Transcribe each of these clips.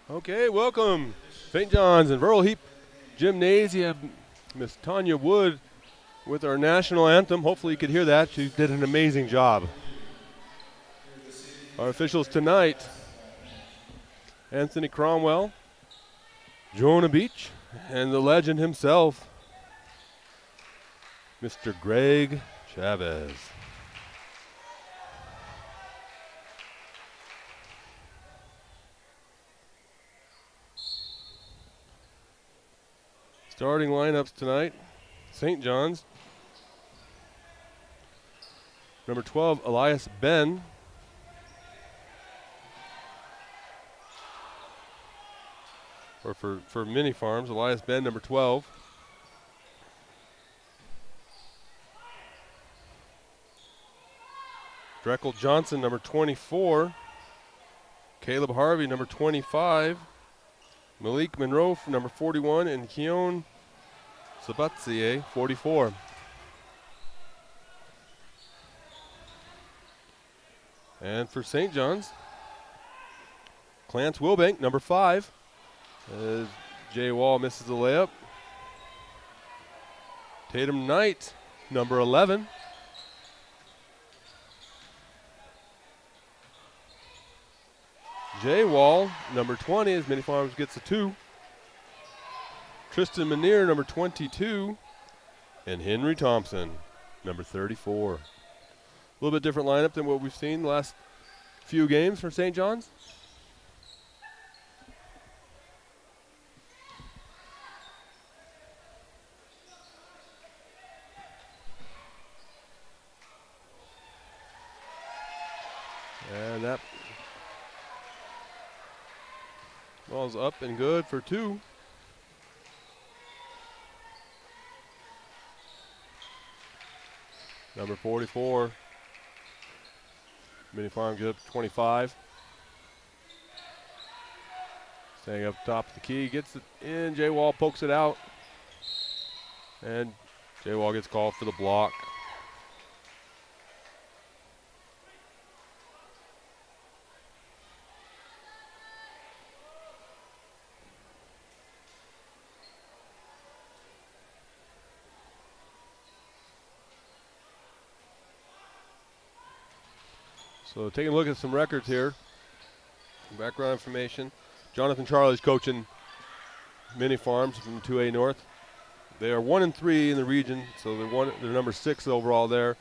Okay, welcome. St. John's and Verl Heap Gymnasium. Miss Tanya Wood with our national anthem. Hopefully you could hear that. She did an amazing job. Our officials tonight, Anthony Cromwell, Jonah Beach, and the legend himself, Mr. Greg Chavez. Starting lineups tonight, St. John's. Number 12, Elias Ben. Or for mini farms, Elias Ben, number 12. Drekel Johnson, number 24. Caleb Harvey, number 25. Malik Monroe, number 41. And Keon Sabatsier, 44. And for St. John's, Clarence Wilbank, number 5. As Jay Wall misses the layup. Tatum Knight, number 11. Jay Wall, number 20, as Mini Farms gets a 2. Tristan Manier, number 22. And Henry Thompson, number 34. A little bit different lineup than what we've seen the last few games for St. John's. And that ball's up and good for 2. Number 44. Mini Farm gives up 25. Staying up top of the key, gets it in. Jay Wall pokes it out. And Jay Wall gets called for the block. So taking a look at some records here. Background information. Jonathan Charlie's coaching Mini Farms from 2A North. They are 1-3 in the region, so they're number 6 overall there,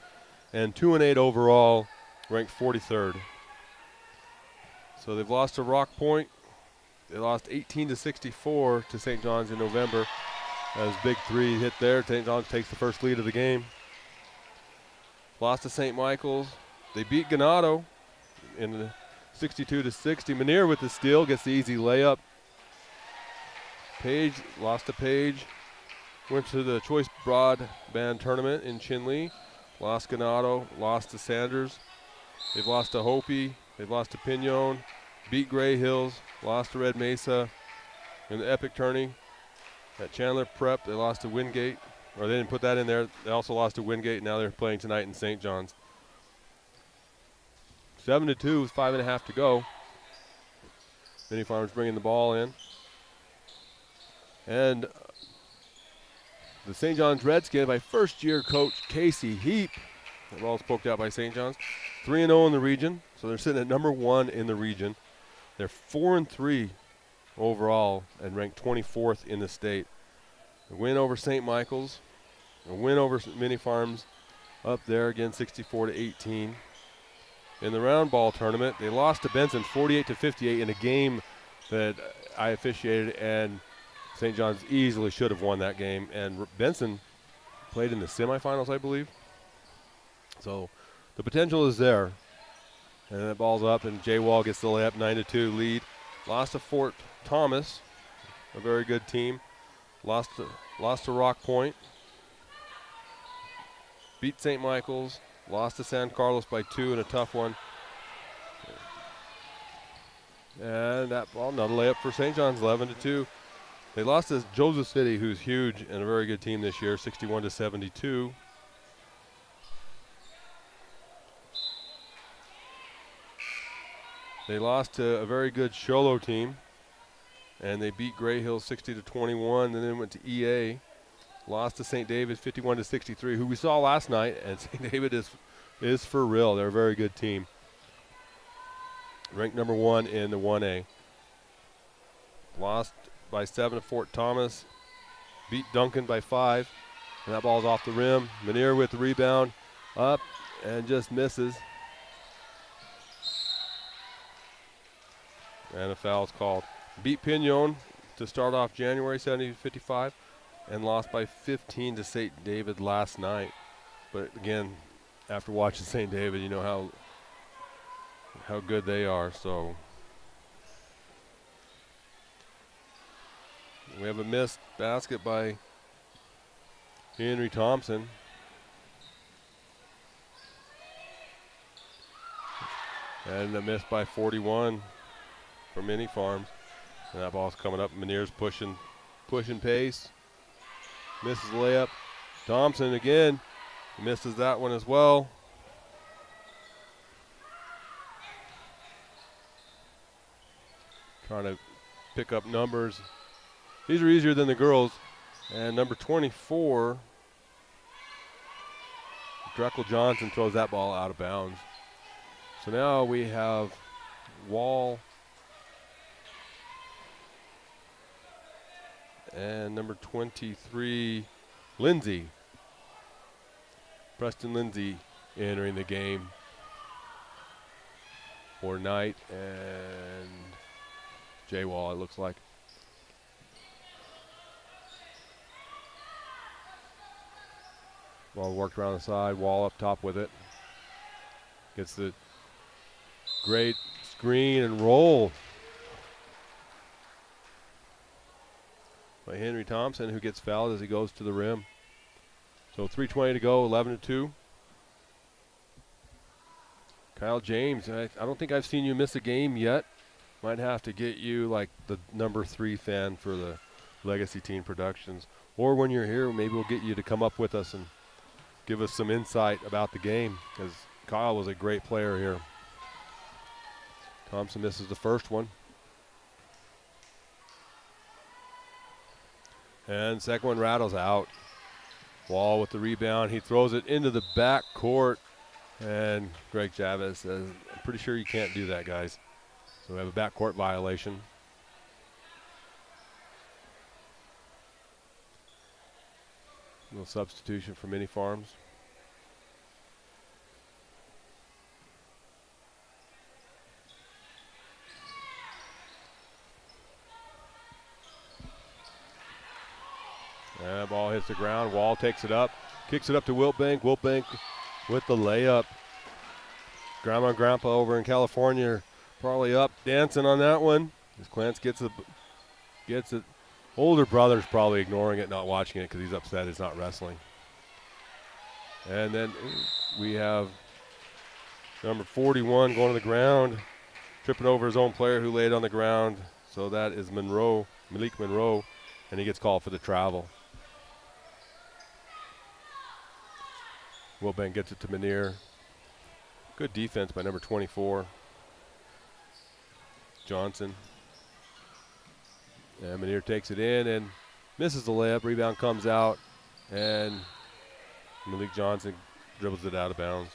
and 2-8 overall, ranked 43rd. So they've lost to Rock Point. They lost 18-64 to St. John's in November. As Big 3 hit there, St. John's takes the first lead of the game. Lost to St. Michael's. They beat Ganado in the 62-60. Manier with the steal, gets the easy layup. Page lost to Page. Went to the Choice Broadband Tournament in Chinle. Lost Ganado, lost to Sanders. They've lost to Hopi. They've lost to Pinon. Beat Gray Hills. Lost to Red Mesa in the Epic Tourney. At Chandler Prep, they lost to Wingate. Or they didn't put that in there. They also lost to Wingate. Now they're playing tonight in St. John's. 7-2 with 5.5 to go. Mini Farms bringing the ball in. And the St. John's Redskins by first-year coach Casey Heap. The ball's poked out by St. John's. 3-0 in the region, so they're sitting at number 1 in the region. They're 4-3 overall and ranked 24th in the state. A win over St. Michael's, a win over Mini Farms up there again, 64-18. In the round ball tournament, they lost to Benson 48-58 in a game that I officiated, and St. John's easily should have won that game. And Benson played in the semifinals, I believe. So the potential is there. And that ball's up, and Jay Wall gets the layup, 9-2 lead. Lost to Fort Thomas, a very good team. Lost to Rock Point. Beat St. Michael's. Lost to San Carlos by 2 in a tough one. And that ball, another layup for St. John's, 11-2. They lost to Joseph City, who's huge and a very good team this year, 61-72. They lost to a very good Sholo team, and they beat Gray Hill 60-21, and then went to EA. Lost to St. David 51-63, who we saw last night, and St. David is for real. They're a very good team. Ranked number 1 in the 1A. Lost by 7 to Fort Thomas. Beat Duncan by 5. And that ball's off the rim. Menier with the rebound. Up and just misses. And a foul's called. Beat Pinon to start off January 70-55 and lost by 15 to St. David last night. But again, after watching St. David, you know how good they are. So we have a missed basket by Henry Thompson. And a miss by 41 from Mini Farms. And that ball's coming up. Menier's pushing pace. Misses the layup. Thompson again misses that one as well. Trying to pick up numbers. These are easier than the girls. And number 24, Drekel Johnson throws that ball out of bounds. So now we have Wall and number 23, Lindsay. Preston Lindsay entering the game for Knight and Jay Wall, it looks like. Ball worked around the side, Wall up top with it. Gets the great screen and roll by Henry Thompson, who gets fouled as he goes to the rim. So 3:20 to go, 11-2. Kyle James, I don't think I've seen you miss a game yet. Might have to get you like the number 3 fan for the Legacy Teen Productions. Or when you're here, maybe we'll get you to come up with us and give us some insight about the game, because Kyle was a great player here. Thompson misses the first one. And second one rattles out. Wall with the rebound. He throws it into the back court. And Greg Chavez says, I'm pretty sure you can't do that, guys. So we have a backcourt violation. A little substitution for Mini Farms. And the ball hits the ground. Wall takes it up, kicks it up to Wiltbank. Wiltbank with the layup. Grandma and Grandpa over in California are probably up dancing on that one. As Clance gets it. Older brother's probably ignoring it, not watching it because he's upset it's not wrestling. And then we have number 41 going to the ground, tripping over his own player who laid on the ground. So that is Malik Monroe, and he gets called for the travel. Wilbank gets it to Menier. Good defense by number 24, Johnson. And Menier takes it in and misses the layup. Rebound comes out, and Malik Johnson dribbles it out of bounds.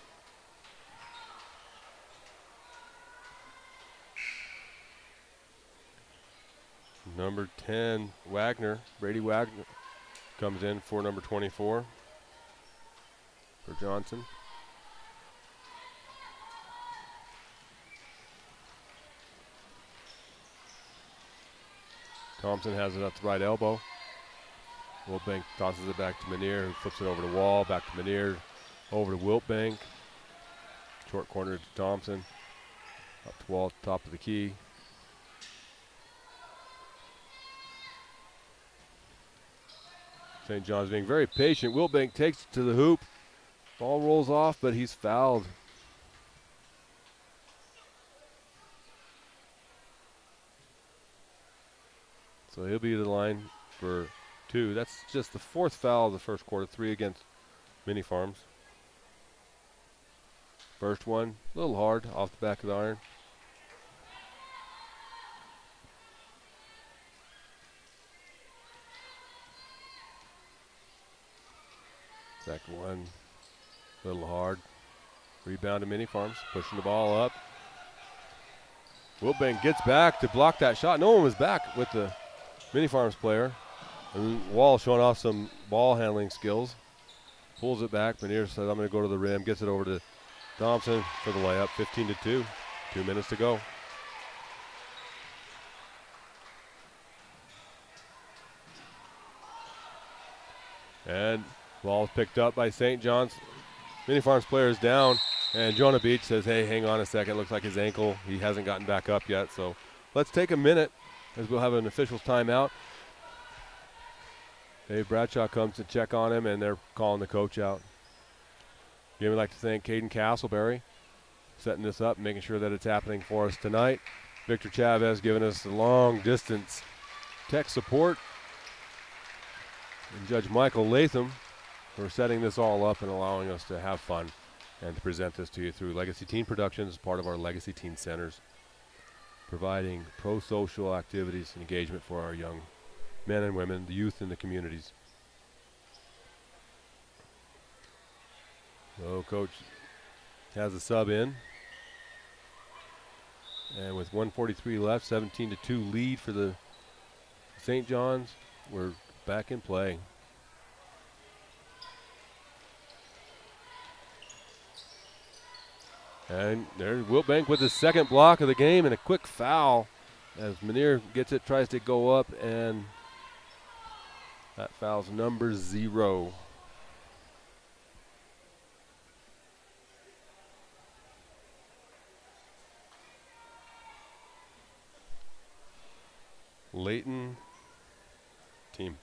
Number 10, Brady Wagner, comes in for number 24 for Johnson. Thompson has it at the right elbow. Wiltbank tosses it back to Menier, who flips it over to Wall, back to Menier, over to Wiltbank. Short corner to Thompson. Up to Wall, top of the key. St. John's being very patient. Wiltbank takes it to the hoop. Ball rolls off, but he's fouled. So he'll be to the line for 2. That's just the 4th foul of the first quarter, 3 against Mini Farms. First one, a little hard off the back of the iron. Second one, a little hard. Rebound to Mini Farms, pushing the ball up. Wilbank gets back to block that shot. No one was back with the Mini Farms player. And Wall showing off some ball handling skills. Pulls it back. Manier says, I'm going to go to the rim. Gets it over to Thompson for the layup. 15-2. 2 minutes to go. And ball is picked up by St. John's. Mini Farms player is down. And Jonah Beach says, hey, hang on a second. Looks like his ankle. He hasn't gotten back up yet. So let's take a minute as we'll have an official's timeout. Dave Bradshaw comes to check on him, and they're calling the coach out. Again, we'd like to thank Caden Castleberry setting this up, making sure that it's happening for us tonight. Victor Chavez giving us the long-distance tech support. And Judge Michael Latham for setting this all up and allowing us to have fun and to present this to you through Legacy Teen Productions as part of our Legacy Teen Centers, providing pro-social activities and engagement for our young men and women, the youth in the communities. So coach has a sub in. And with 1:43 left, 17-2 lead for the St. John's. We're back in play. And there's Wilbank with his second block of the game and a quick foul as Manier gets it, tries to go up, and that foul's number 0. Layton team.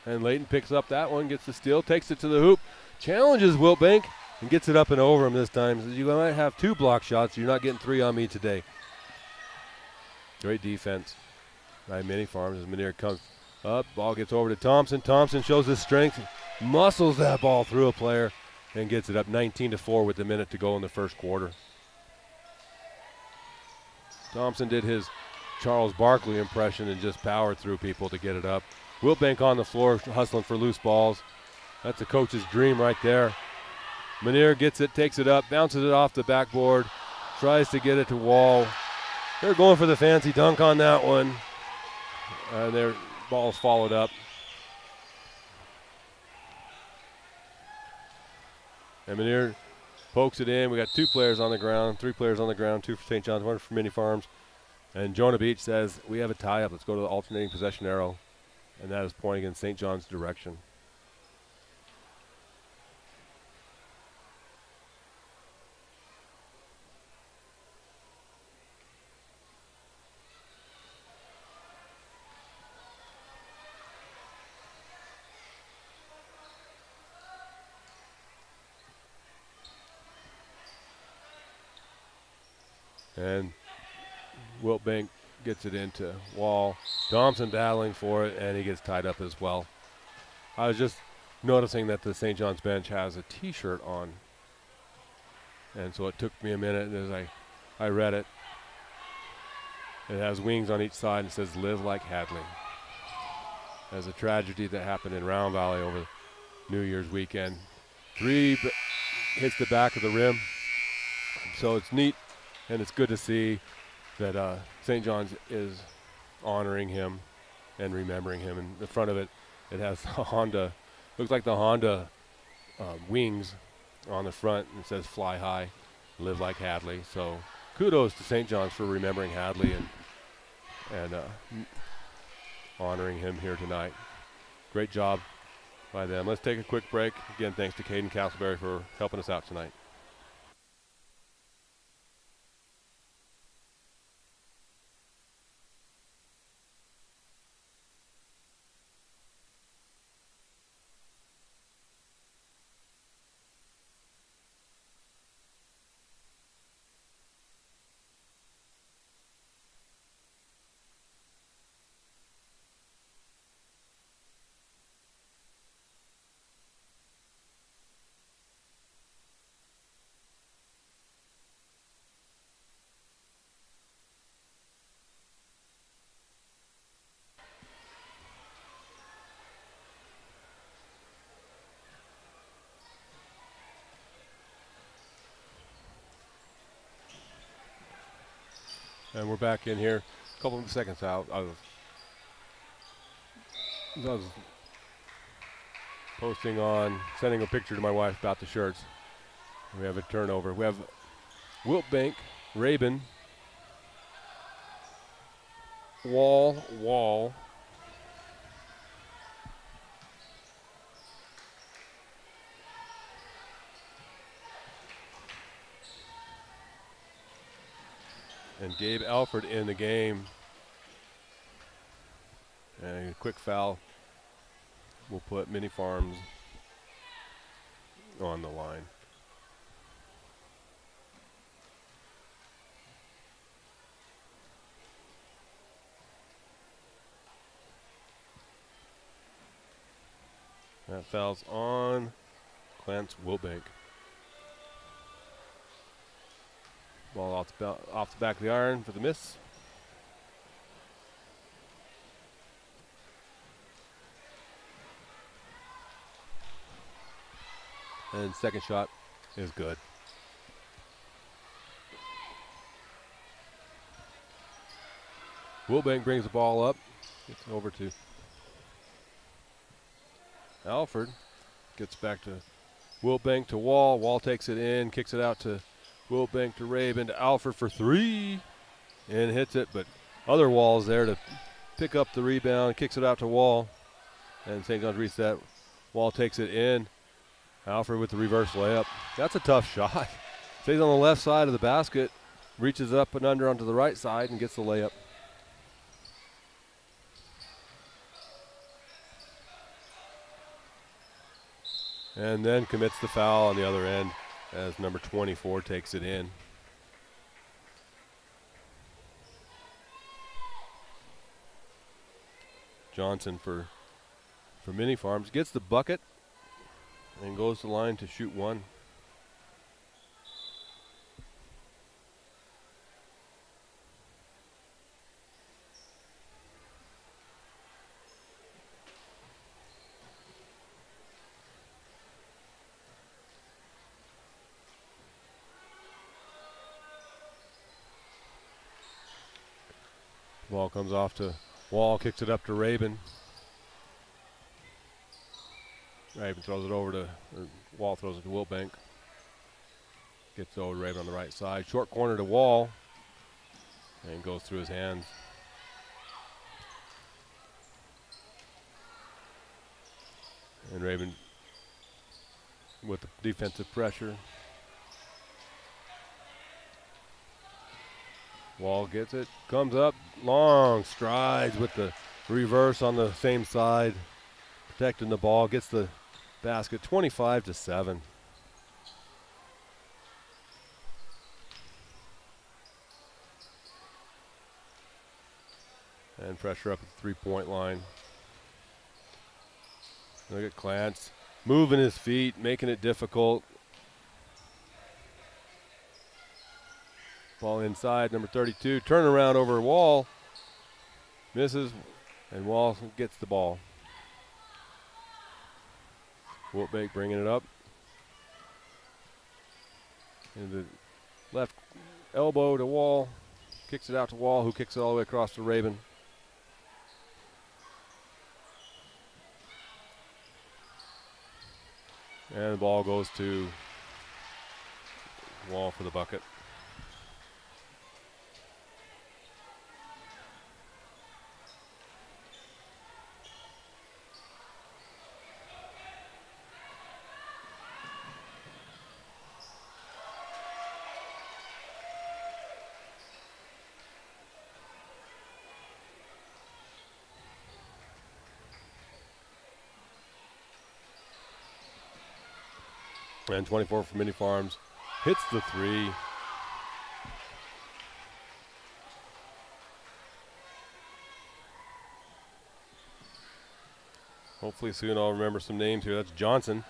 And Layton picks up that one, gets the steal, takes it to the hoop, challenges Wilbank, and gets it up and over him this time. Says, you might have 2 block shots. You're not getting 3 on me today. Great defense by Mini Farms as Manier comes up. Ball gets over to Thompson. Thompson shows his strength, muscles that ball through a player, and gets it up 19-4 with a minute to go in the first quarter. Thompson did his Charles Barkley impression and just powered through people to get it up. Wilbank on the floor hustling for loose balls. That's a coach's dream right there. Manier gets it, takes it up, bounces it off the backboard, tries to get it to Wall. They're going for the fancy dunk on that one. And their ball's followed up. And Manier pokes it in. We got 2 players on the ground, 3 players on the ground, 2 for St. John's, 1 for Mini Farms. And Jonah Beach says, we have a tie-up. Let's go to the alternating possession arrow. And that is pointing in St. John's direction. And Wilbank gets it into Wall. Thompson battling for it, and he gets tied up as well. I was just noticing that the St. John's bench has a T-shirt on. And so it took me a minute, and as I read it, it has wings on each side and says, "Live like Hadley." As a tragedy that happened in Round Valley over New Year's weekend. 3 hits the back of the rim. So it's neat, and it's good to see that St. John's is honoring him and remembering him. And the front of it, it has the Honda, looks like the Honda wings on the front, and it says "Fly High, Live Like Hadley." So kudos to St. John's for remembering Hadley and honoring him here tonight. Great job by them. Let's take a quick break. Again, thanks to Caden Castleberry for helping us out tonight. And we're back in here. A couple of seconds out. I was posting on, sending a picture to my wife about the shirts. We have a turnover. We have Wiltbank, Rabin, Wall, and Gabe Alford in the game. And a quick foul will put Mini Farms on the line. That foul's on Clarence Wiltbank. Ball off the back of the iron for the miss. And second shot is good. Wiltbank brings the ball up. Gets over to Alford. Gets back to Wiltbank to Wall. Wall takes it in, kicks it out to Wiltbank to Rabin to Alford for three. And hits it, but other Wall's there to pick up the rebound, kicks it out to Wall. And St. John's reset. Wall takes it in. Alford with the reverse layup. That's a tough shot. Stays on the left side of the basket, reaches up and under onto the right side and gets the layup. And then commits the foul on the other end as number 24 takes it in. Johnson for Mini Farms gets the bucket and goes to the line to shoot one. Ball comes off to Wall, kicks it up to Rabin. Rabin throws it over to, Wall throws it to Wiltbank. Gets over to Rabin on the right side. Short corner to Wall. And goes through his hands. And Rabin with the defensive pressure. Wall gets it, comes up, long strides with the reverse on the same side, protecting the ball, gets the basket, 25-7. And pressure up at the three-point line. Look at Clance, moving his feet, making it difficult. Ball inside, number 32, turnaround over Wall, misses, and Wall gets the ball. Wiltbank bringing it up. And the left elbow to Wall, kicks it out to Wall, who kicks it all the way across to Rabin. And the ball goes to Wall for the bucket. And 24 for Mini Farms. Hits the three. Hopefully soon I'll remember some names here. That's Johnson.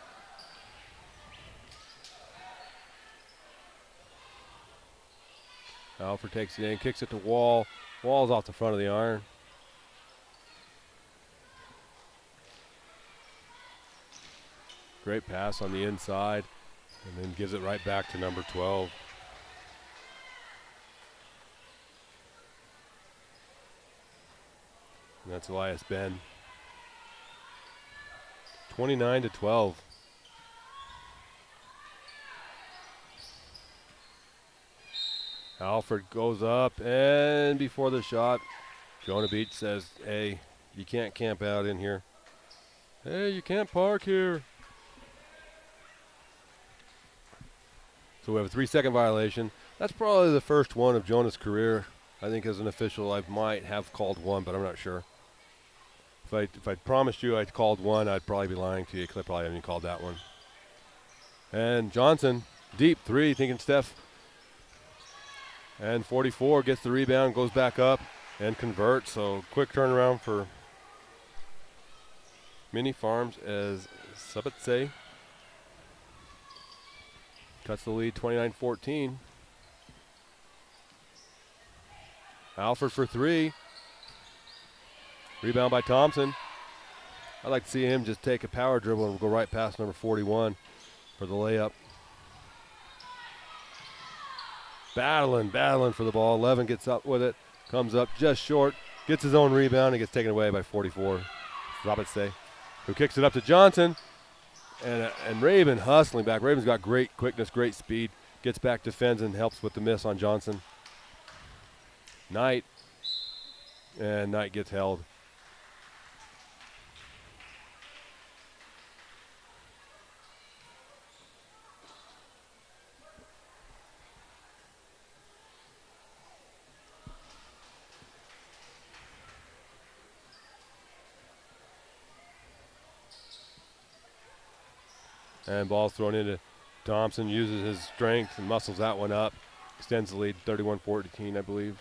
Alford takes it in, kicks it to Wall. Wall's off the front of the iron. Great pass on the inside, and then gives it right back to number 12. That's Elias Ben. 29-12. Alford goes up, and before the shot, Jonah Beach says, hey, you can't camp out in here. Hey, you can't park here. So we have a 3-second violation. That's probably the first one of Jonah's career. I think as an official I might have called one, but I'm not sure. If I promised you I'd called one, I'd probably be lying to you because I probably haven't even called that one. And Johnson, deep three, thinking Steph. And 44 gets the rebound, goes back up, and converts. So quick turnaround for Mini Farms as Sabetse cuts the lead 29-14. Alford for three. Rebound by Thompson. I'd like to see him just take a power dribble and go right past number 41 for the layup. Battling for the ball. 11 gets up with it, comes up just short, gets his own rebound, and gets taken away by 44. Sabetse, who kicks it up to Johnson. And Raven hustling back. Raven's got great quickness, great speed. Gets back, defends, and helps with the miss on Johnson. Knight. And Knight gets held. And ball's thrown into Thompson, uses his strength and muscles that one up. Extends the lead, 31-14, I believe.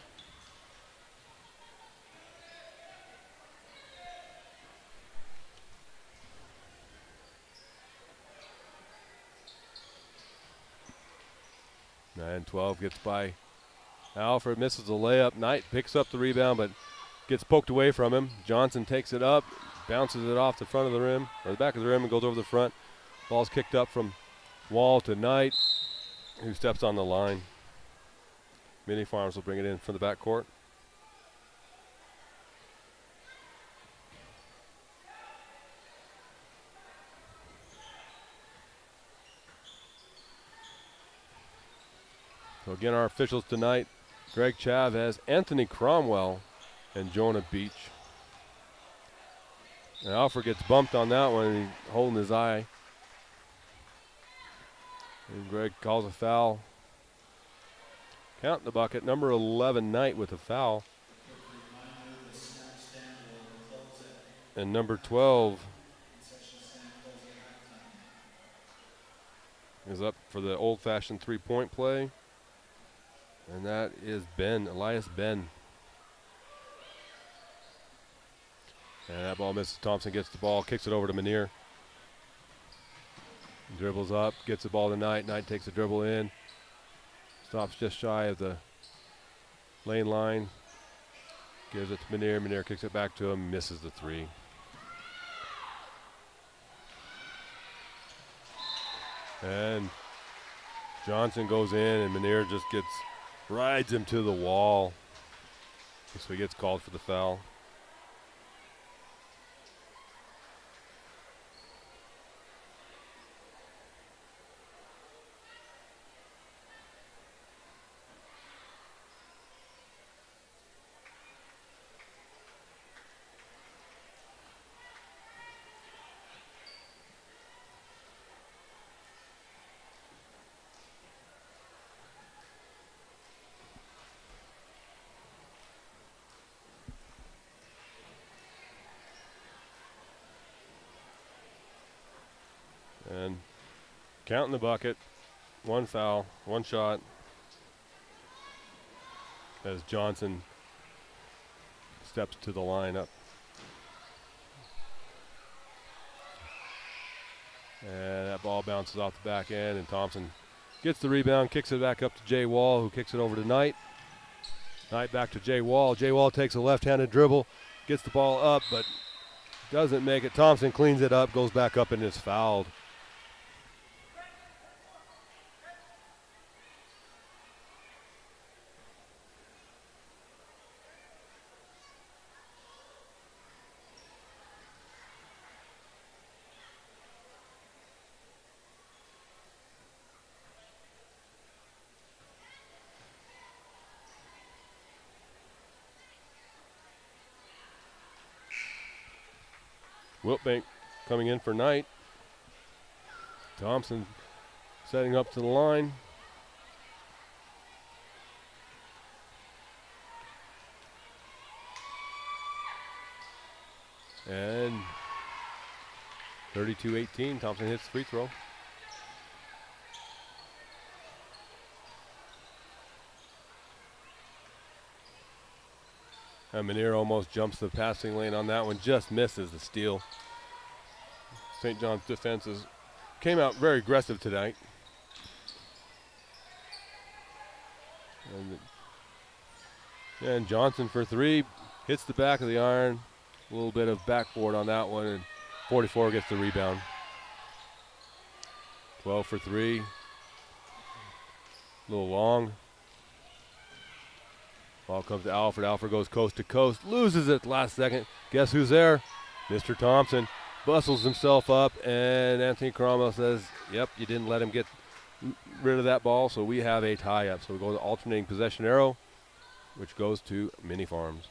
And 12 gets by Alford, misses the layup. Knight picks up the rebound, but gets poked away from him. Johnson takes it up, bounces it off the front of the rim, or the back of the rim, and goes over the front. Ball's kicked up from Wall to Knight, who steps on the line. Mini Farms will bring it in from the backcourt. So again, our officials tonight, Greg Chavez, Anthony Cromwell, and Jonah Beach. And Alfred gets bumped on that one, and he's holding his eye. And Greg calls a foul. Count the bucket. Number 11, Knight with a foul. And number 12 is up for the old-fashioned three-point play. And that is Ben, Elias Ben. And that ball misses. Thompson gets the ball, kicks it over to Manier. Dribbles up, gets the ball to Knight. Knight takes the dribble in. Stops just shy of the lane line. Gives it to Manier. Manier kicks it back to him, misses the three. And Johnson goes in, and Manier just rides him to the wall. So he gets called for the foul. And counting the bucket, one foul, one shot, as Johnson steps to the lineup. And that ball bounces off the back end, and Thompson gets the rebound, kicks it back up to Jay Wall, who kicks it over to Knight. Knight back to Jay Wall. Jay Wall takes a left-handed dribble, gets the ball up, but doesn't make it. Thompson cleans it up, goes back up, and is fouled. Wiltbank coming in for Knight. Thompson setting up to the line. And 32-18, Thompson hits the free throw. And Minear almost jumps the passing lane on that one, just misses the steal. St. John's defenses came out very aggressive tonight. And Johnson for three, hits the back of the iron. A little bit of backboard on that one, and 44 gets the rebound. 12 for three. A little long. Ball comes to Alfred. Alfred goes coast to coast, loses it last second. Guess who's there? Mr. Thompson bustles himself up, and Anthony Cromwell says, yep, you didn't let him get rid of that ball, so we have a tie-up. So we go to alternating possession arrow, which goes to Mini Farms.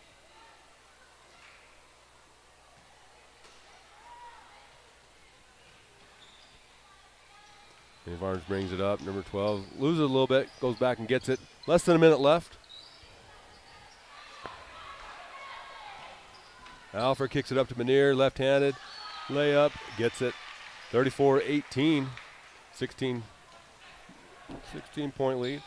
Mini Farms brings it up. Number 12 loses it a little bit, goes back and gets it. Less than a minute left. Alfred kicks it up to Minear, left-handed, layup, gets it. 34-18, 16-point lead.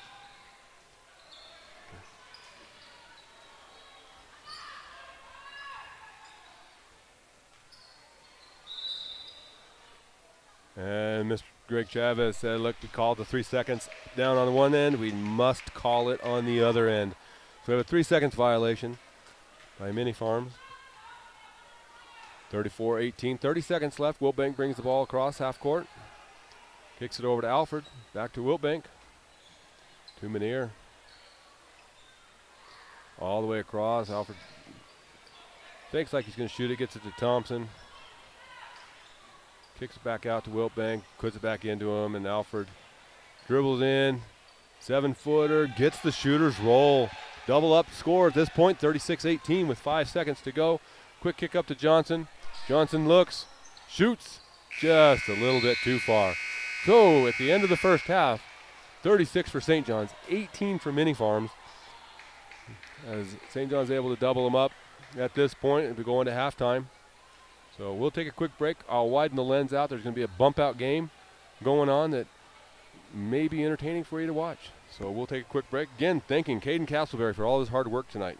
And Mr. Greg Chavez said, look, we called the 3 seconds down on the one end. We must call it on the other end. So we have a 3 seconds violation by Mini Farms. 34-18, 30 seconds left. Wiltbank brings the ball across half court. Kicks it over to Alfred. Back to Wiltbank. To Minear. All the way across. Alfred fakes like he's going to shoot it. Gets it to Thompson. Kicks it back out to Wiltbank. Puts it back into him. And Alfred dribbles in. 7-footer. Gets the shooter's roll. Double up score at this point. 36-18 with 5 seconds to go. Quick kick up to Johnson. Johnson looks, shoots, just a little bit too far. So at the end of the first half, 36 for St. John's, 18 for Mini Farms. As St. John's able to double them up at this point and we go into halftime. So we'll take a quick break. I'll widen the lens out. There's going to be a bump out game going on that may be entertaining for you to watch. So we'll take a quick break. Again, thanking Caden Castleberry for all his hard work tonight.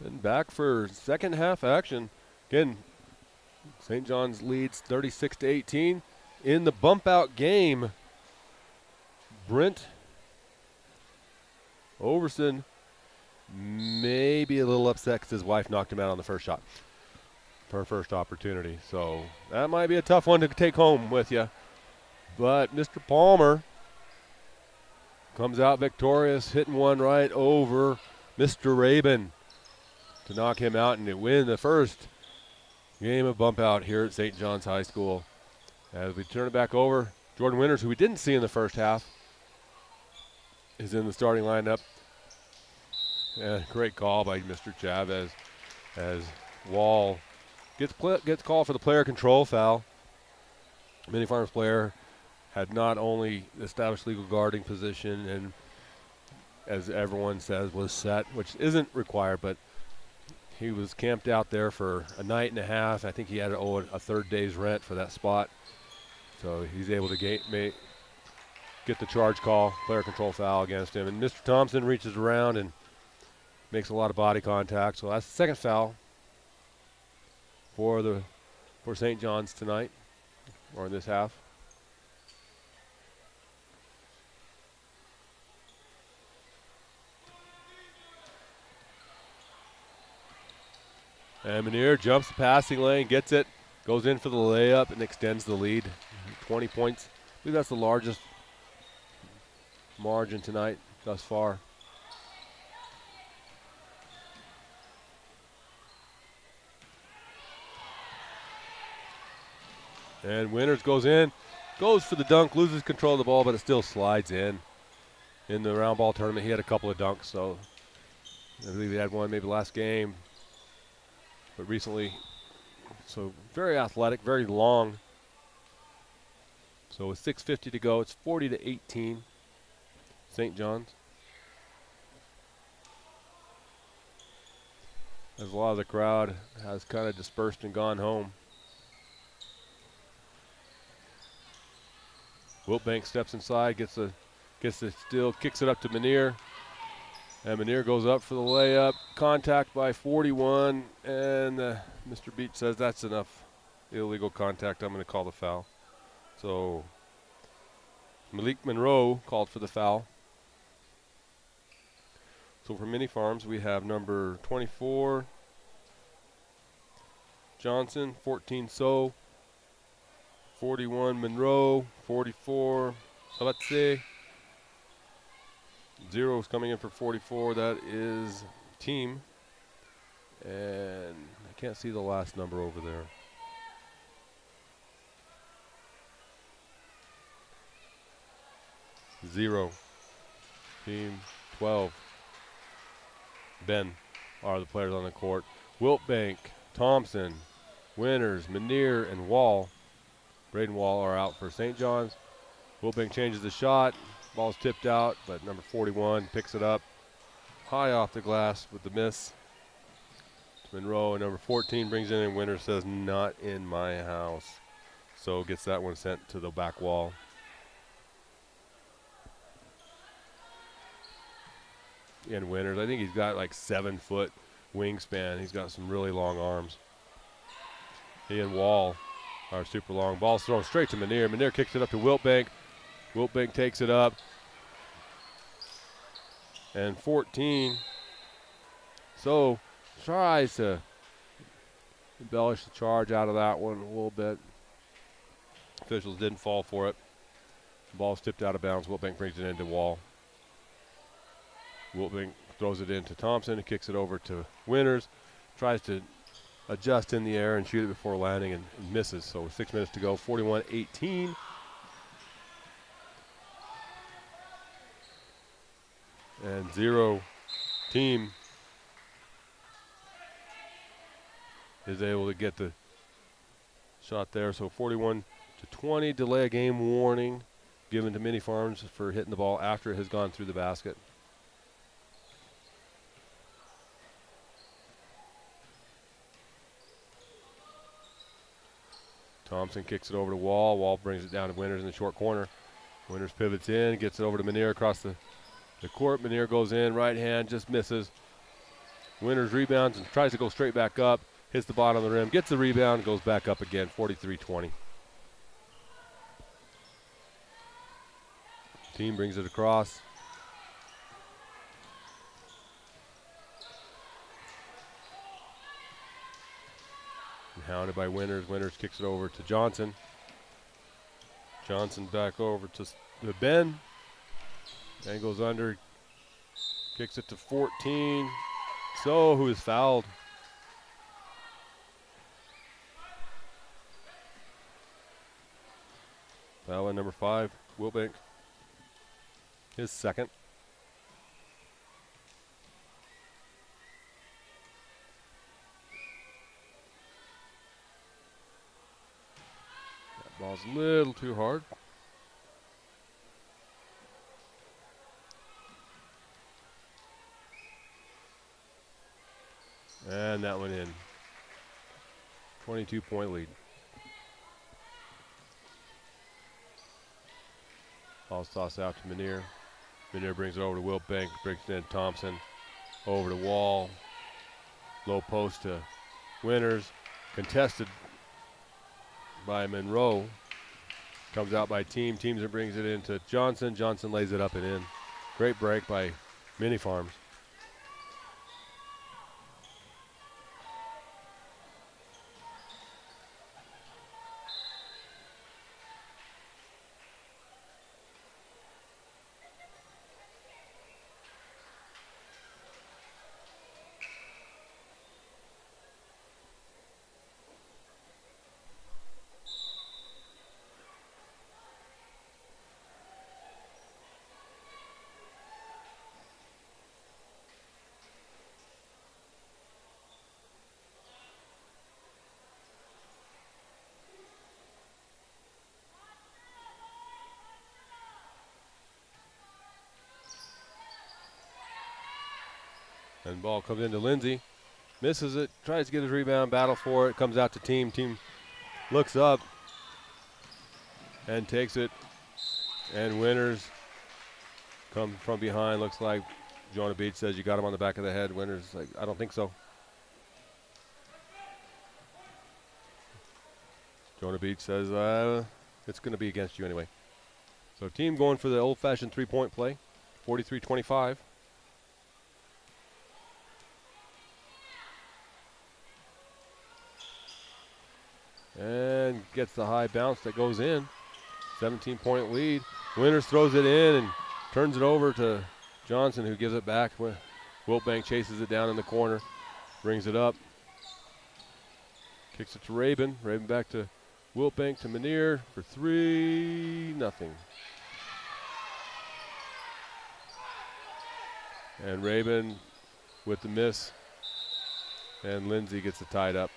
And back for second half action. Again, St. John's leads 36-18. In the bump out game, Brent Overson may be a little upset because his wife knocked him out on the first shot for her first opportunity. So that might be a tough one to take home with you. But Mr. Palmer comes out victorious, hitting one right over Mr. Rabin to knock him out and to win the first game of bump out here at St. John's High School. As we turn it back over, Jordan Winters, who we didn't see in the first half, is in the starting lineup. Great call by Mr. Chavez as Wall gets called for the player control foul. Mini Farms player had not only established legal guarding position and, as everyone says, was set, which isn't required, but he was camped out there for a night and a half. I think he had to owe a third day's rent for that spot. So he's able to get the charge call, player control foul against him. And Mr. Thompson reaches around and makes a lot of body contact. So that's the second foul for St. John's tonight, or in this half. And Manier jumps the passing lane, gets it, goes in for the layup, and extends the lead. 20 points. I believe that's the largest margin tonight thus far. And Winters goes in, goes for the dunk, loses control of the ball, but it still slides in. In the round ball tournament, he had a couple of dunks, so I believe he had one maybe last game. But recently, so very athletic, very long. So with 6:50 to go, it's 40-18, St. John's. As a lot of the crowd has kind of dispersed and gone home. Wiltbank steps inside, gets the steal, kicks it up to Manier. And Manier goes up for the layup. Contact by 41, and Mr. Beach says that's enough illegal contact. I'm going to call the foul. So Malik Monroe called for the foul. So for Mini Farms, we have number 24, Johnson, 14, So, 41, Monroe, 44, Sabatse. 0 is coming in for 44. That is team. And I can't see the last number over there. Zero. Team 12. Ben are the players on the court. Wiltbank, Thompson, Winters, Manier, and Wall. Braden Wall are out for St. John's. Wiltbank changes the shot. Ball's tipped out, but number 41 picks it up high off the glass with the miss. Monroe, and number 14 brings in, and Winters says, not in my house. So gets that one sent to the back wall. And Winters, I think he's got like 7-foot wingspan. He's got some really long arms. He and Wall are super long. Ball's thrown straight to Manier. Manier kicks it up to Wiltbank. Wiltbank takes it up. And 14. So tries to embellish the charge out of that one a little bit. Officials didn't fall for it. The ball's tipped out of bounds. Wiltbank brings it into Wall. Wiltbank throws it into Thompson and kicks it over to Winters. Tries to adjust in the air and shoot it before landing and misses. So 6 minutes to go, 41-18. And 0 team is able to get the shot there. So 41-20, delay a game warning given to Mini Farms for hitting the ball after it has gone through the basket. Thompson kicks it over to Wall. Wall brings it down to Winters in the short corner. Winters pivots in, gets it over to Manier across the court. Manier goes in, right hand, just misses. Winters rebounds and tries to go straight back up. Hits the bottom of the rim. Gets the rebound. Goes back up again. 43-20. Team brings it across. And hounded by Winters. Winters kicks it over to Johnson. Johnson back over to Ben. Ben goes under. Kicks it to 14. So, who is fouled? Foul on number 5, Wilbank. His second. That ball's a little too hard. And that went in. 22-point lead. Ball's tossed out to Menier. Menier brings it over to Wilbank. Brings it in Thompson. Over to Wall. Low post to Winters. Contested by Monroe. Comes out by Team. Teams brings it into Johnson. Johnson lays it up and in. Great break by Mini Farms. And the ball comes into Lindsay. Misses it. Tries to get his rebound. Battle for it. Comes out to Team. Team looks up and takes it. And Winters come from behind. Looks like Jonah Beach says you got him on the back of the head. Winters like, I don't think so. Jonah Beach says it's going to be against you anyway. So Team going for the old-fashioned three-point play. 43-25. And gets the high bounce that goes in. 17-point lead. Winters throws it in and turns it over to Johnson, who gives it back. Wilbank chases it down in the corner. Brings it up. Kicks it to Rabin. Rabin back to Wilbank to Menier for 3-0. And Rabin with the miss. And Lindsay gets it tied up.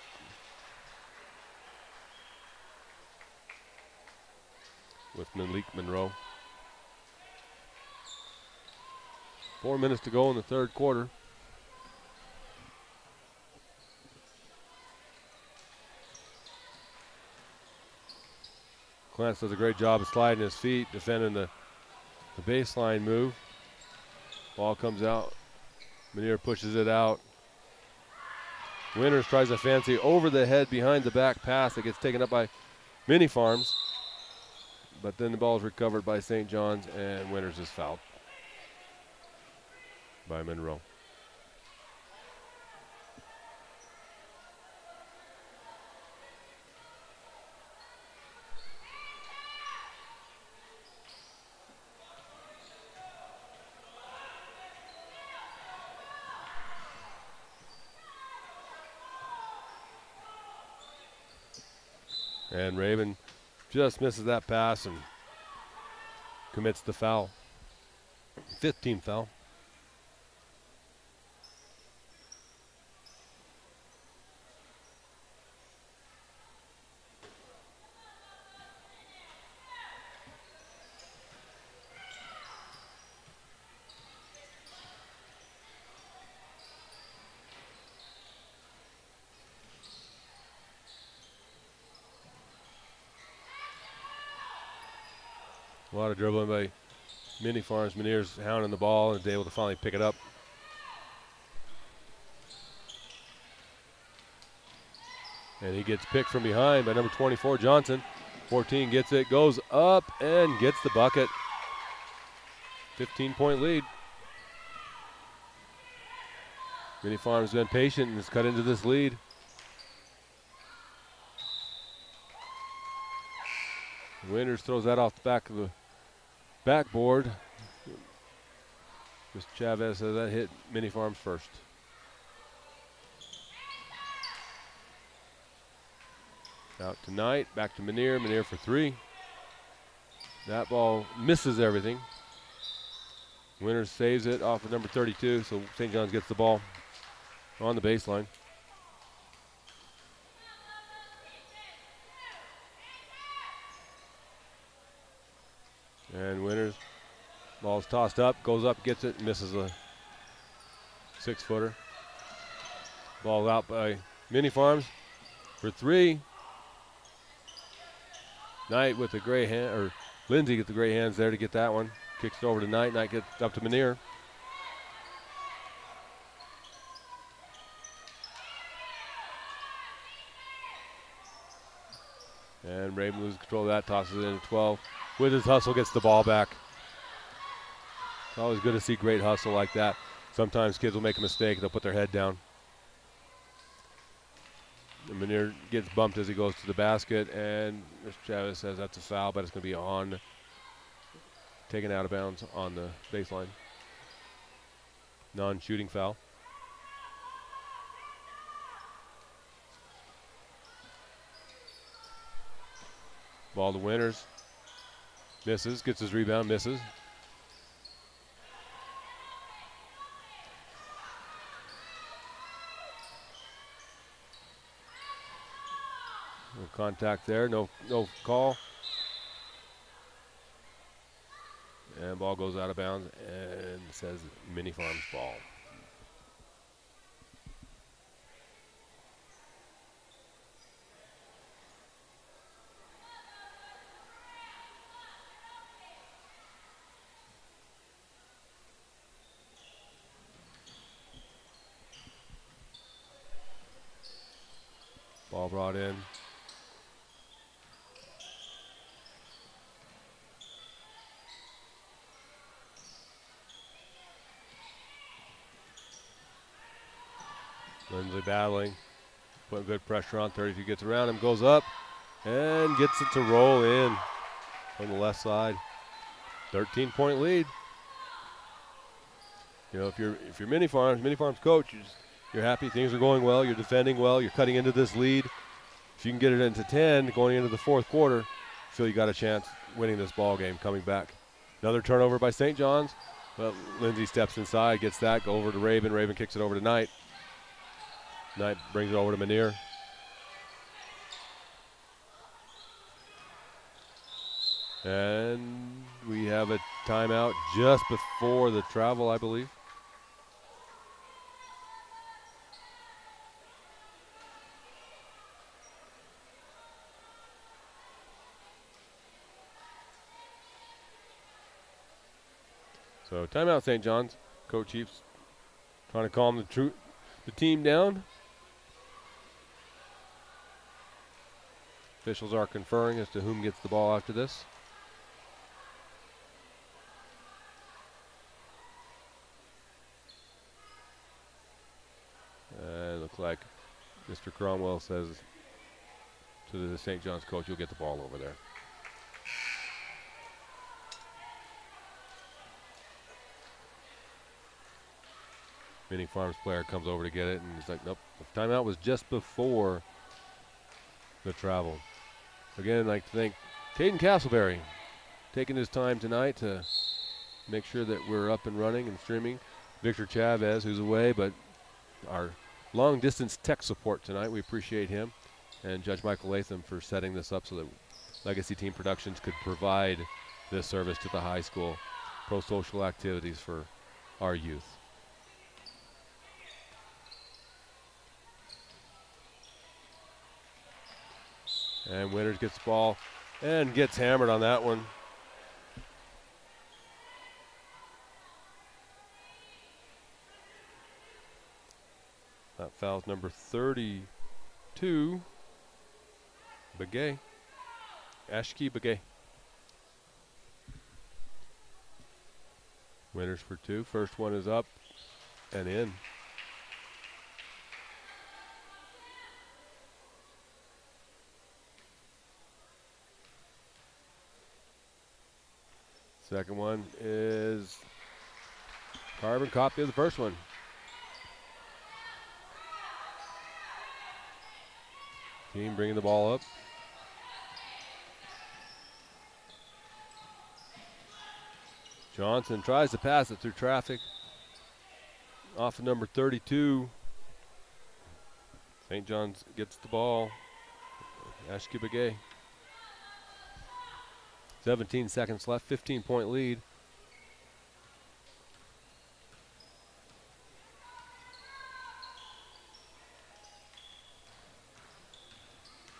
With Malik Monroe. 4 minutes to go in the third quarter. Clance does a great job of sliding his feet, defending the baseline move. Ball comes out. Menier pushes it out. Winters tries a fancy over the head behind the back pass that gets taken up by Mini Farms. But then the ball is recovered by St. John's, and Winters is fouled by Monroe. And Rabin just misses that pass and commits the foul. 5th team foul. A lot of dribbling by Mini Farms. Menier's hounding the ball and is able to finally pick it up. And he gets picked from behind by number 24, Johnson. 14 gets it, goes up, and gets the bucket. 15-point lead. Mini Farms been patient and has cut into this lead. Winters throws that off the back of the backboard. Mr. Chavez says that hit Mini Farms first. Out to Knight, back to Manier. Manier for three. That ball misses everything. Winters saves it off of number 32, so St. John's gets the ball on the baseline. And Winters, ball's tossed up, goes up, gets it, misses a 6-footer. Ball out by Mini Farms for three. Knight with the gray hand, or Lindsay with the gray hands there to get that one. Kicks it over to Knight. Knight gets up to Manier. And Raven loses control of that, tosses it into 12. With his hustle, gets the ball back. It's always good to see great hustle like that. Sometimes kids will make a mistake, they'll put their head down. And Manier gets bumped as he goes to the basket, and Mr. Chavez says that's a foul, but it's going to be taken out of bounds on the baseline. Non-shooting foul. Ball to Winters. Misses, gets his rebound, misses. No contact there, no call. And ball goes out of bounds and says Mini Farms ball. Ball brought in. Lindsay battling, putting good pressure on. 32 gets around him, goes up, and gets it to roll in on the left side. 13-point lead. You know, if you're Mini Farms coach, you're happy, things are going well, you're defending well, you're cutting into this lead. If you can get it into 10 going into the fourth quarter, I feel you got a chance winning this ball game coming back. Another turnover by St. John's. Well, Lindsay steps inside, gets that, go over to Raven. Raven kicks it over to Knight. Knight brings it over to Manier. And we have a timeout just before the travel, I believe. So timeout, St. John's. Coach Heaps trying to calm the team down. Officials are conferring as to whom gets the ball after this. It looks like Mr. Cromwell says to the St. John's coach, you'll get the ball over there. Mini Farms player comes over to get it, and he's like, nope, the timeout was just before the travel. Again, I'd like to thank Caden Castleberry taking his time tonight to make sure that we're up and running and streaming. Victor Chavez, who's away, but our long-distance tech support tonight, we appreciate him. And Judge Michael Latham for setting this up so that Legacy Team Productions could provide this service to the high school, pro-social activities for our youth. And Winters gets the ball and gets hammered on that one. That foul's number 32 Begay. Ashki Begay. Winters for two. First one is up and in. Second one is carbon copy of the first one. Team bringing the ball up. Johnson tries to pass it through traffic. Off of number 32. St. John's gets the ball. Ashki Begay. 17 seconds left, 15-point lead.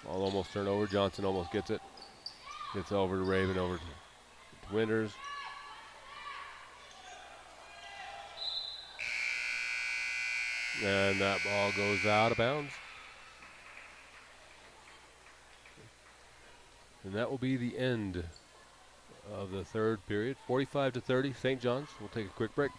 Ball almost turned over. Johnson almost gets it. Gets over to Raven, over to Winters. And that ball goes out of bounds. And that will be the end of the third period. 45-30, St. John's. We'll take a quick break.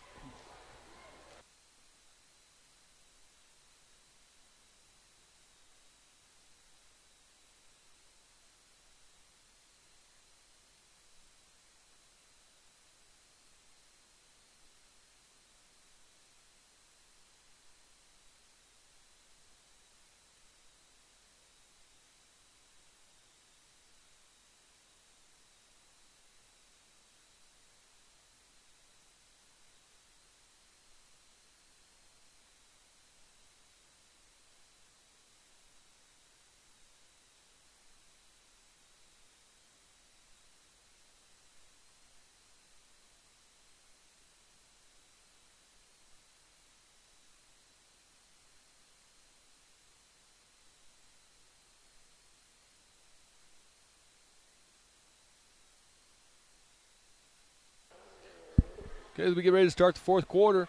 Okay, as we get ready to start the fourth quarter,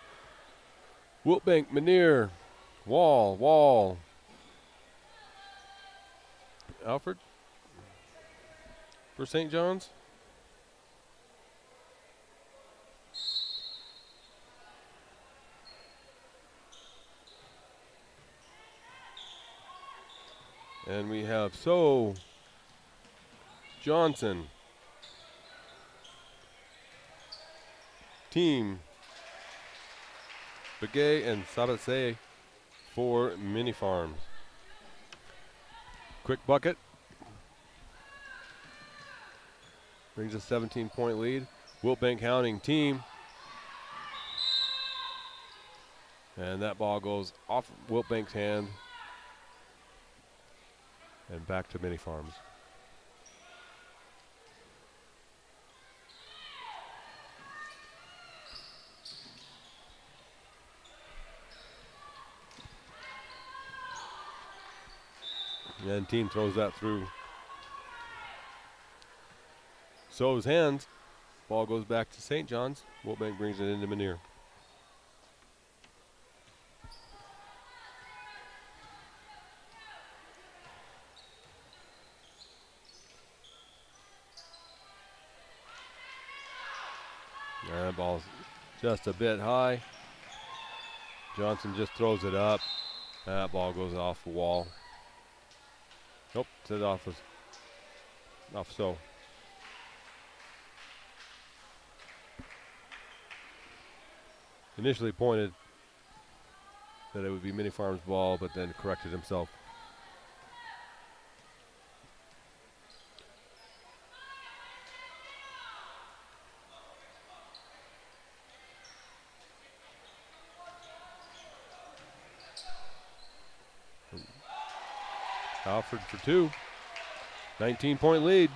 Wiltbank, Manier, Wall, Alfred for St. John's. And we have Johnson, Team, Begay, and Sabase for Mini Farms. Quick bucket. Brings a 17-point lead. Wiltbank Hounding Team. And that ball goes off Wiltbank's hand and back to Mini Farms. And team throws that through So's hands. Ball goes back to St. John's. Wiltbank brings it into Manier. That ball's just a bit high. Johnson just throws it up. That ball goes off the wall. Nope, it's off So. Initially pointed that it would be Mini Farms ball, but then corrected himself. Alfred for two. 19-point lead.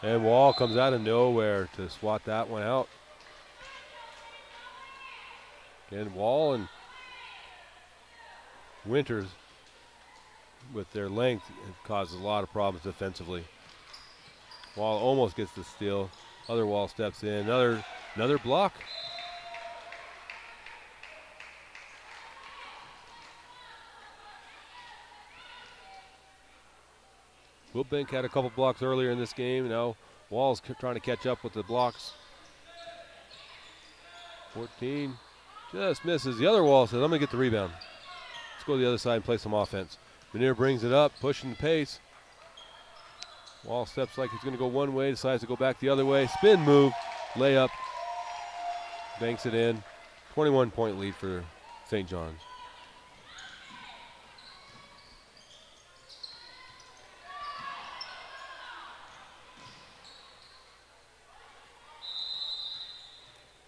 And Wall comes out of nowhere to swat that one out. Again, Wall and Winters, with their length, have caused a lot of problems defensively. Wall almost gets the steal Other Wall steps in. Another block. Wilbank had a couple blocks earlier in this game. Now Wall's trying to catch up with the blocks. 14 just misses. The other Wall says, I'm going to get the rebound. Let's go to the other side and play some offense. Menier brings it up, pushing the pace. Wall steps like he's going to go one way, decides to go back the other way. Spin move, layup, banks it in. 21-point lead for St. John's.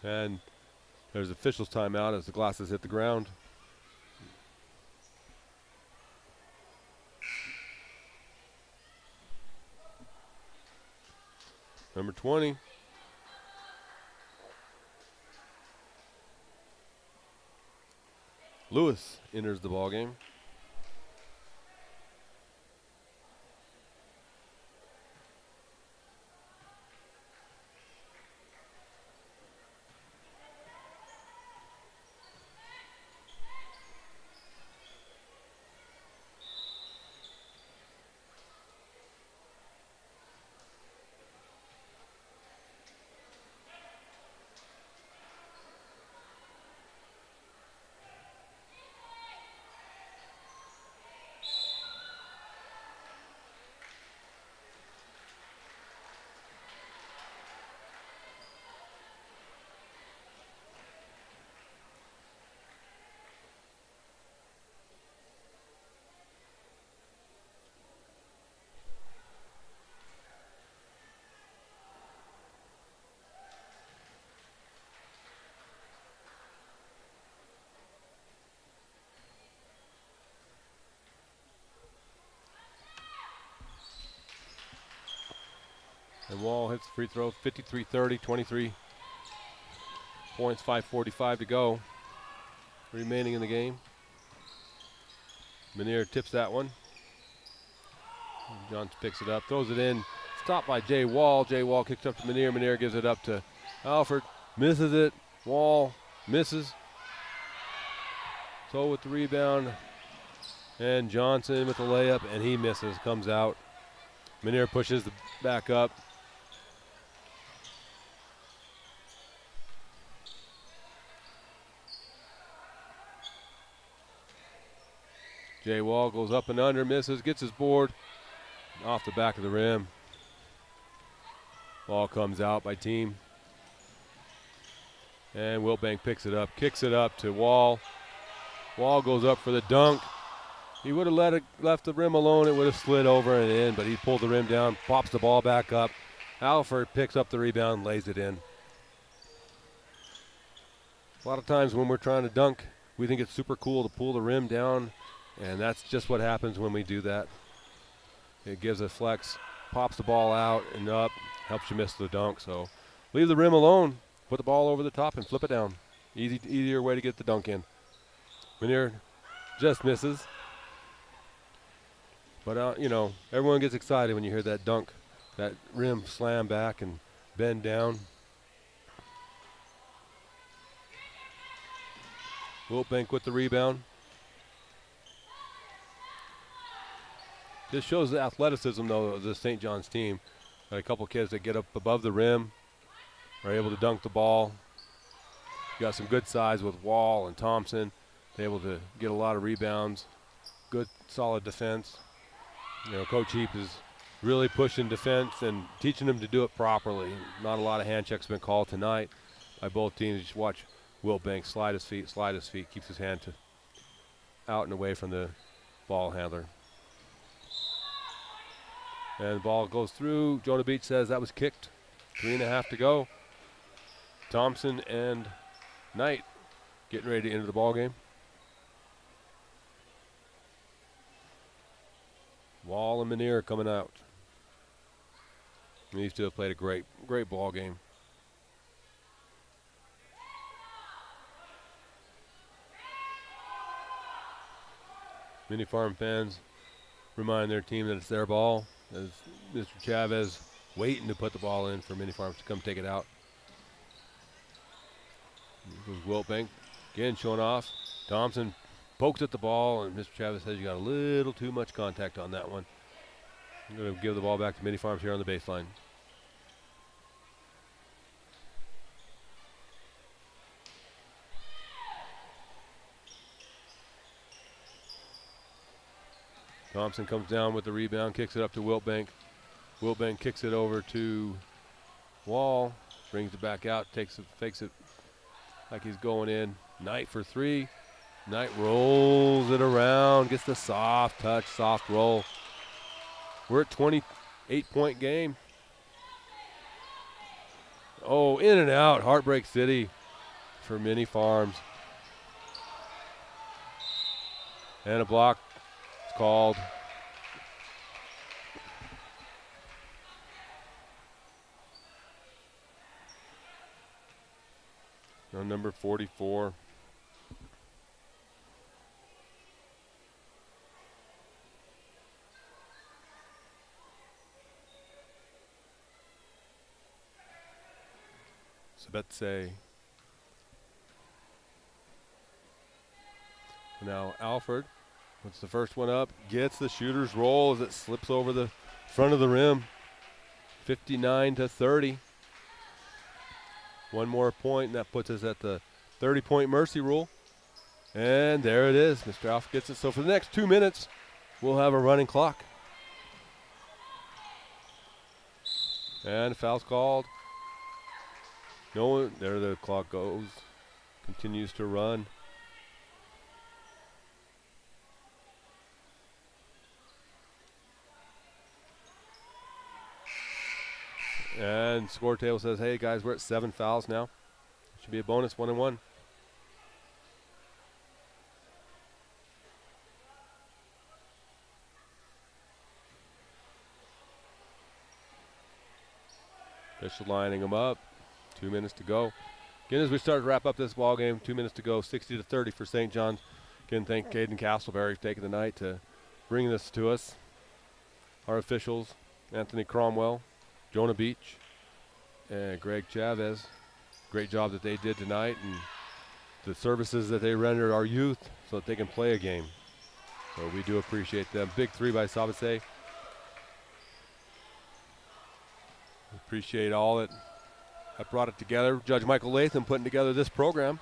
And there's officials timeout as the glasses hit the ground. Number 20. Lewis enters the ball game. And Wall hits the free throw, 53-30, 23 points, 5:45 to go. Remaining in the game. Menier tips that one. Johns picks it up, throws it in. Stopped by Jay Wall. Jay Wall kicks up to Menier. Menier gives it up to Alford. Misses it. Wall misses. So with the rebound. And Johnson with the layup, and he misses, comes out. Menier pushes back up. Jay Wall goes up and under, misses, gets his board off the back of the rim. Ball comes out by team. And Wilbank picks it up, kicks it up to Wall. Wall goes up for the dunk. He would have left the rim alone, it would have slid over and in, but he pulled the rim down, pops the ball back up. Alford picks up the rebound, lays it in. A lot of times when we're trying to dunk, we think it's super cool to pull the rim down, and that's just what happens when we do that. It gives a flex, pops the ball out and up, helps you miss the dunk. So leave the rim alone, put the ball over the top and flip it down. Easier way to get the dunk in. Menier just misses. But, everyone gets excited when you hear that dunk, that rim slam back and bend down. Wilbank with the rebound. This shows the athleticism, though, of the St. John's team. Got a couple kids that get up above the rim, are able to dunk the ball. You got some good size with Wall and Thompson. They're able to get a lot of rebounds. Good, solid defense. Coach Heap is really pushing defense and teaching them to do it properly. Not a lot of hand checks been called tonight by both teams. Just watch Wilbank slide his feet, keeps his hand out and away from the ball handler. And the ball goes through. Jonah Beach says that was kicked. 3.5 to go. Thompson and Knight getting ready to enter the ball game. Wall and Menier coming out. These two have played a great ball game. Mini Farm fans remind their team that it's their ball. As Mr. Chavez waiting to put the ball in for Mini Farms to come take it out. Here goes Wilbank again showing off. Thompson pokes at the ball, and Mr. Chavez says you got a little too much contact on that one. I'm going to give the ball back to Mini Farms here on the baseline. Thompson comes down with the rebound, kicks it up to Wilbank. Wilbank kicks it over to Wall, brings it back out, takes it, fakes it like he's going in. Knight for three. Knight rolls it around, gets the soft touch, soft roll. We're at 28-point game. Oh, in and out, Heartbreak City for Mini Farms. And a block is called. On number 44. Sabetse. Now Alford puts the first one up, gets the shooter's roll as it slips over the front of the rim. 59-30. One more point, and that puts us at the 30-point mercy rule. And there it is. Mr. Alford gets it. So for the next 2 minutes, we'll have a running clock. And foul's called. No one, there the clock goes. Continues to run. And score table says, hey guys, we're at 7 fouls now. Should be a bonus, 1-1. Official lining them up. 2 minutes to go. Again, as we start to wrap up this ball game, 2 minutes to go, 60-30 for St. John's. Again, thank Caden Castleberry for taking the night to bring this to us. Our officials, Anthony Cromwell, Jonah Beach, and Greg Chavez. Great job that they did tonight, and the services that they rendered our youth so that they can play a game. So we do appreciate them. Big three by Sabase. Appreciate all that brought it together. Judge Michael Latham putting together this program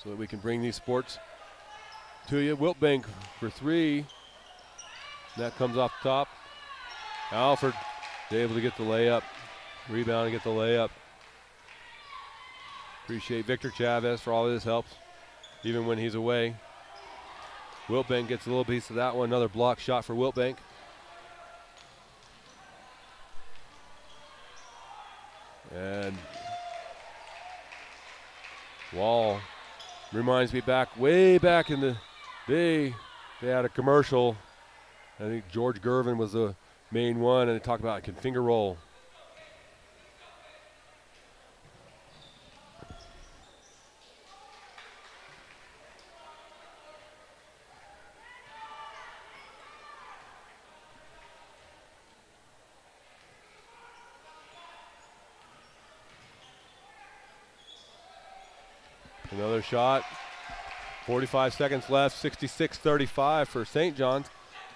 so that we can bring these sports to you. Wilbank for three. That comes off the top. Alford able to get the layup. Rebound and get the layup. Appreciate Victor Chavez for all of his help, even when he's away. Wilbank gets a little piece of that one. Another block shot for Wilbank. And Wall reminds me way back in the day, they had a commercial. I think George Gervin was the main one, and they talked about can finger roll. Another shot. 45 seconds left. 66-35 for St. John's.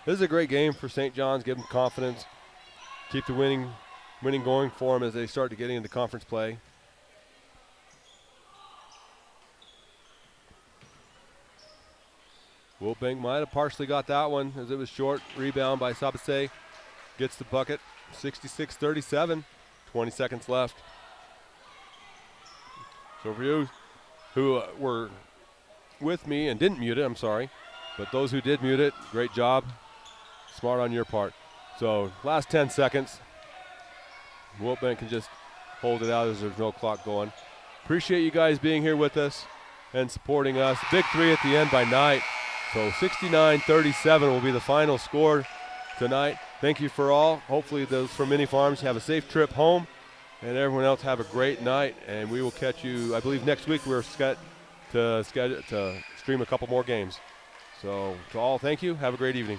This is a great game for St. John's. Give them confidence. Keep the winning going for them as they start to get into conference play. Wilbank might have partially got that one as it was short. Rebound by Sabase. Gets the bucket. 66-37. 20 seconds left. So for you who were with me and didn't mute it, I'm sorry. But those who did mute it, great job. Smart on your part. So last 10 seconds. Wilbank can just hold it out as there's no clock going. Appreciate you guys being here with us and supporting us. Big three at the end by Knight. So 69-37 will be the final score tonight. Thank you for all. Hopefully those from Mini Farms have a safe trip home. And everyone else have a great night. And we will catch you, I believe next week we're set to stream a couple more games. So to all, thank you. Have a great evening.